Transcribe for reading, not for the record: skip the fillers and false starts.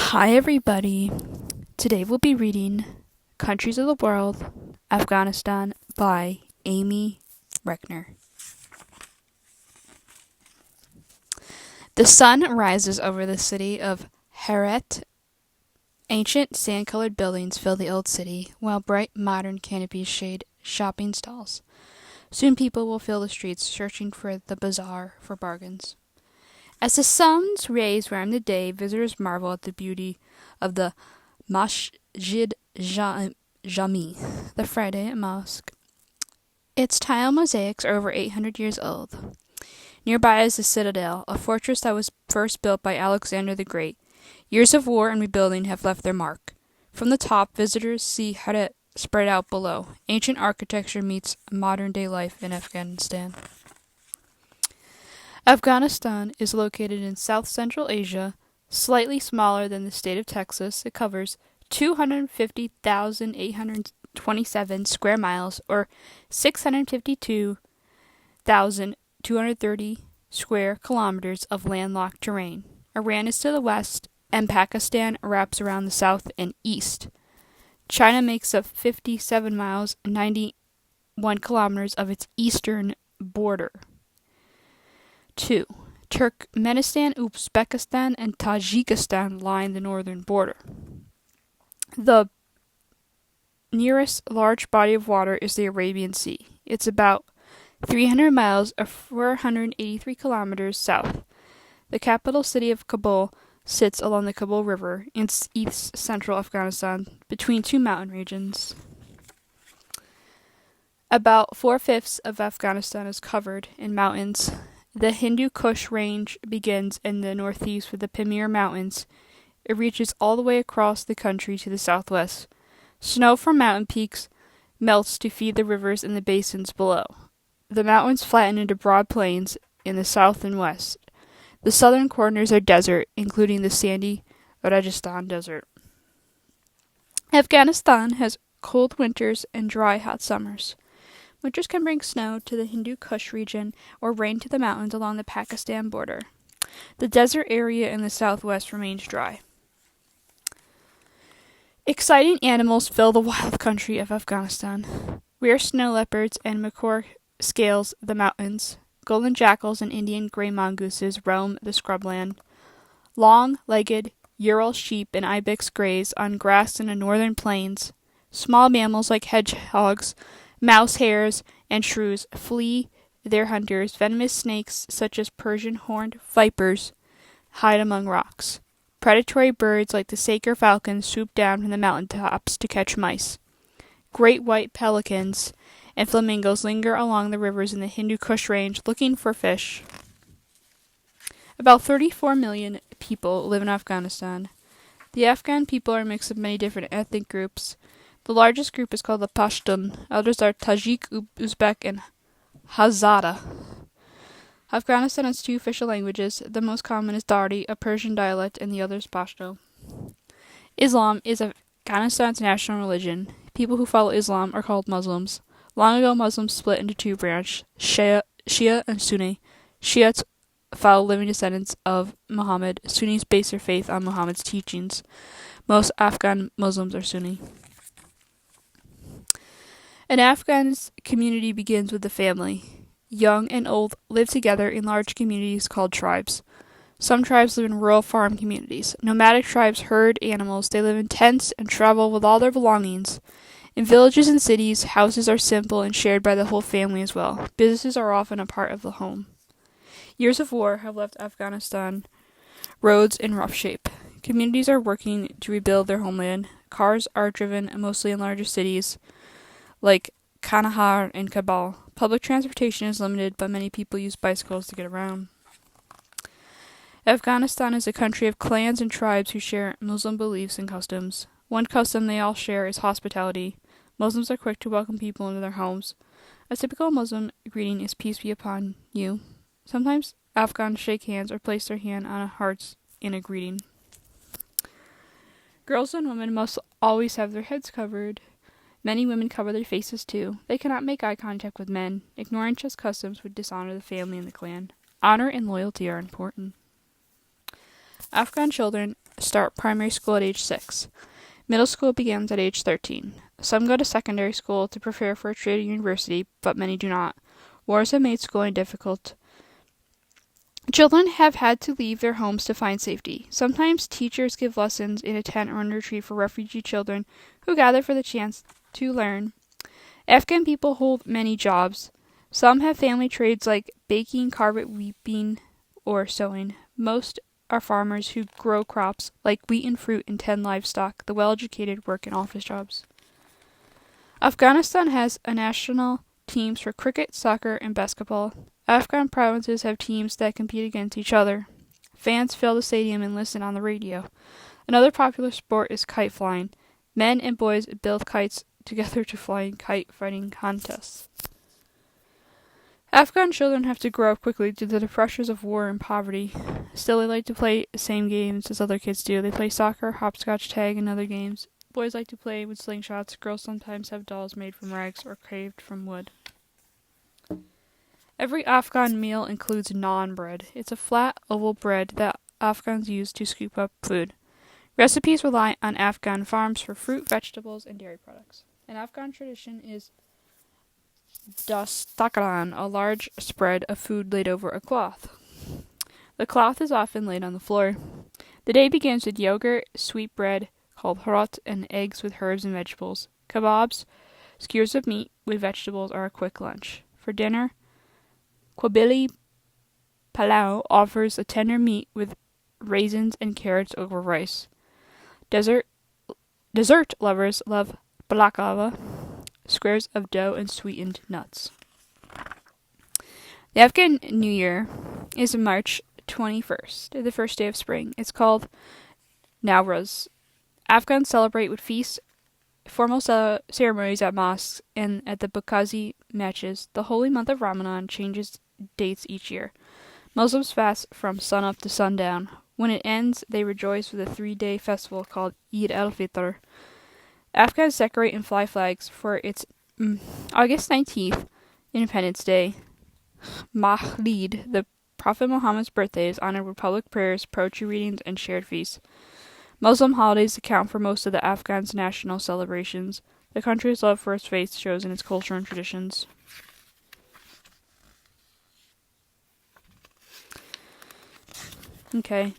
Hi everybody. Today we'll be reading Countries of the World, Afghanistan by Amy Reckner. The sun rises over the city of Herat. Ancient sand-colored buildings fill the old city, while bright modern canopies shade shopping stalls. Soon people will fill the streets searching for the bazaar for bargains. As the sun's rays warm the day, visitors marvel at the beauty of the Masjid Jami, the Friday mosque. Its tile mosaics are over 800 years old. Nearby is the citadel, a fortress that was first built by Alexander the Great. Years of war and rebuilding have left their mark. From the top, visitors see Herat spread out below. Ancient architecture meets modern-day life in Afghanistan. Afghanistan is located in south-central Asia, slightly smaller than the state of Texas. It covers 250,827 square miles, or 652,230 square kilometers of landlocked terrain. Iran is to the west, and Pakistan wraps around the south and east. China makes up 57 miles and 91 kilometers of its eastern border. 2. Turkmenistan, Uzbekistan, and Tajikistan line the northern border. The nearest large body of water is the Arabian Sea. It's about 300 miles or 483 kilometers south. The capital city of Kabul sits along the Kabul River in east-central Afghanistan between two mountain regions. About 4/5 of Afghanistan is covered in mountains. The Hindu Kush range begins in the northeast with the Pamir Mountains. It reaches all the way across the country to the southwest. Snow from mountain peaks melts to feed the rivers in the basins below. The mountains flatten into broad plains in the south and west. The southern corners are desert, including the sandy Rajasthan Desert. Afghanistan has cold winters and dry, hot summers. Winters can bring snow to the Hindu Kush region or rain to the mountains along the Pakistan border. The desert area in the southwest remains dry. Exciting animals fill the wild country of Afghanistan. Rare snow leopards and macaque scales the mountains. Golden jackals and Indian gray mongooses roam the scrubland. Long-legged Ural sheep and ibex graze on grass in the northern plains. Small mammals like hedgehogs, mouse hares, and shrews flee their hunters. Venomous snakes, such as Persian horned vipers, hide among rocks. Predatory birds like the saker falcon swoop down from the mountaintops to catch mice. Great white pelicans and flamingos linger along the rivers in the Hindu Kush range looking for fish. About 34 million people live in Afghanistan. The Afghan people are a mix of many different ethnic groups. The largest group is called the Pashtun. Others are Tajik, Uzbek, and Hazara. Afghanistan has two official languages. The most common is Dari, a Persian dialect, and the other is Pashto. Islam is Afghanistan's national religion. People who follow Islam are called Muslims. Long ago, Muslims split into two branches, Shia and Sunni. Shiites follow living descendants of Muhammad. Sunnis base their faith on Muhammad's teachings. Most Afghan Muslims are Sunni. An Afghan community begins with the family. Young and old live together in large communities called tribes. Some tribes live in rural farm communities. Nomadic tribes herd animals. They live in tents and travel with all their belongings. In villages and cities, houses are simple and shared by the whole family as well. Businesses are often a part of the home. Years of war have left Afghanistan roads in rough shape. Communities are working to rebuild their homeland. Cars are driven mostly in larger cities like Kandahar and Kabul. Public transportation is limited, but many people use bicycles to get around. Afghanistan is a country of clans and tribes who share Muslim beliefs and customs. One custom they all share is hospitality. Muslims are quick to welcome people into their homes. A typical Muslim greeting is peace be upon you. Sometimes Afghans shake hands or place their hand on hearts in a greeting. Girls and women must always have their heads covered. Many women cover their faces too. They cannot make eye contact with men. Ignoring such customs would dishonor the family and the clan. Honor and loyalty are important. Afghan children start primary school at age 6. Middle school begins at age 13. Some go to secondary school to prepare for a trade university, but many do not. Wars have made schooling difficult. Children have had to leave their homes to find safety. Sometimes teachers give lessons in a tent or in a retreat for refugee children who gather for the chance to learn. Afghan people hold many jobs. Some have family trades like baking, carpet weaving, or sewing. Most are farmers who grow crops like wheat and fruit and tend livestock. The well-educated work in office jobs. Afghanistan has national teams for cricket, soccer, and basketball. Afghan provinces have teams that compete against each other. Fans fill the stadium and listen on the radio. Another popular sport is kite flying. Men and boys build kites together to fly in kite fighting contests. Afghan children have to grow up quickly due to the pressures of war and poverty. Still, they like to play the same games as other kids do. They play soccer, hopscotch, tag, and other games. Boys like to play with slingshots. Girls sometimes have dolls made from rags or carved from wood. Every Afghan meal includes naan bread. It's a flat, oval bread that Afghans use to scoop up food. Recipes rely on Afghan farms for fruit, vegetables, and dairy products. An Afghan tradition is dastakran, a large spread of food laid over a cloth. The cloth is often laid on the floor. The day begins with yogurt, sweet bread called harot, and eggs with herbs and vegetables. Kebabs, skewers of meat with vegetables, are a quick lunch. For dinner, Quabili Palau offers a tender meat with raisins and carrots over rice. Dessert lovers love baklava, squares of dough and sweetened nuts. The Afghan New Year is March 21st, the first day of spring. It's called Nowruz. Afghans celebrate with feasts, formal ceremonies at mosques, and at the Bukazi matches. The holy month of Ramadan changes dates each year. Muslims fast from sunup to sundown. When it ends, they rejoice with a 3-day festival called Eid al-Fitr. Afghans decorate and fly flags for its August 19th, Independence Day. Mahlid, the Prophet Muhammad's birthday, is honored with public prayers, poetry readings, and shared feasts. Muslim holidays account for most of the Afghans' national celebrations. The country's love for its faith shows in its culture and traditions. Okay.